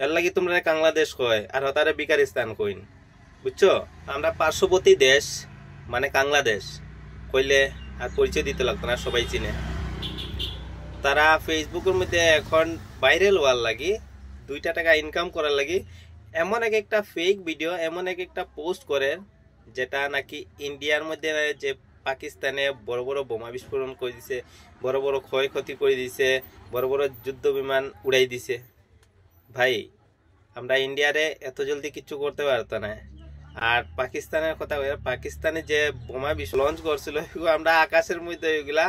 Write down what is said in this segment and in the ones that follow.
এর লাগি তোমরা বাংলাদেশ কয় আর হতারে বিকারিস্তান কইন, বুঝছো? আমরা পার্শ্ববর্তী দেশ মানে বাংলাদেশ কইলে আর পরিচয় দিতে লাগতো না, সবাই চিনে। তারা ফেসবুকের মধ্যে এখন ভাইরাল হওয়ার লাগি, 2টা টাকা ইনকাম করার লাগি এমন এক একটা ফেক ভিডিও, এমন এক একটা পোস্ট করে, যেটা নাকি ইন্ডিয়ার মধ্যে যে পাকিস্তানে বড় বড় বোমা বিস্ফোরণ করে দিছে, বড় বড় ক্ষয়ক্ষতি করে দিছে, বড় বড় যুদ্ধ বিমান উড়াই দিছে। ভাই, আমরা ইন্ডিয়ারে এত জলদি কিছু করতে পারতো না। আর পাকিস্তানের কথা পাকিস্তানে যে বোমা লঞ্চ করছিল আমরা আকাশের মধ্যে ওইগুলা,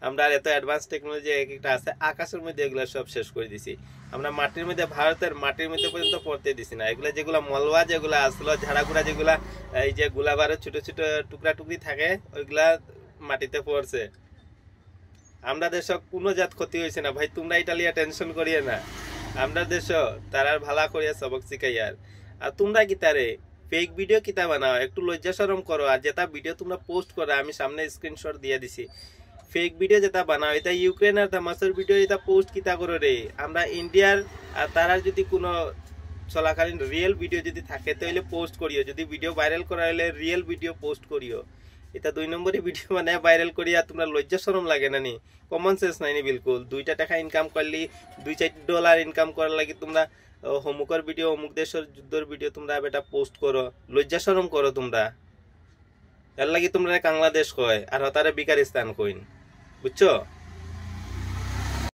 আমরা এত অ্যাডভান্স টেকনোলজি একটা আছে, আকাশের মধ্যে এগুলা সব শেষ করে দিছি। আমরা মাটির মধ্যে, ভারতের মাটির মধ্যে পর্যন্ত পড়তে দিছি না। এগুলা যেগুলা মলবা যেগুলা আসলো, ঝাড়াগুড়া যেগুলা, এই যে গোলাবারের ছোট ছোট টুকরা টুকরি থাকে, ওইগুলা মাটিতে পড়ছে। আমরা দেশ কোনো জাত ক্ষতি হয়েছে না ভাই, তোমরা ইটালিয়া টেনশন করিয়ে না। আমরা দেশ তারার ভালা করিয়া সবক শিখাইয়ার। আর তোমরা কি তারে ফেক ভিডিও কিতা বানাও, একটু লজ্জা শরম করো। আর যেটা ভিডিও তোমরা পোস্ট করো, আমি সামনে স্ক্রিনশট দিয়ে দিছি, ফেক ভিডিও যেটা বানাও, এটা ইউক্রেন আর তামাসের ভিডিও, এটা পোস্ট কিতা করো রে। আমরা ইন্ডিয়ার আর তারা যদি কোনো চলাকালীন রিয়েল ভিডিও যদি থাকে তাহলে পোস্ট করিও, যদি ভিডিও ভাইরাল করা হলে রিয়েল ভিডিও পোস্ট করিও। এটা 2 নম্বরই ভিডিও মানে ভাইরাল করিয়া তোমরা লজ্জা শরম লাগে না নি? কমন সেন্স নাই নি বিলকুল? 2টা টাকা ইনকাম করলি, $2-4 ইনকাম করার লাগি তোমরা অমুকের ভিডিও, অমুক দেশের যুদ্ধের ভিডিও তোমরা এটা পোস্ট করো। লজ্জা শরম করো তোমরা। এর লাগি তোমরা বাংলাদেশ কয় আর হতারে বিকারিস্তান কইন, বুঝছো?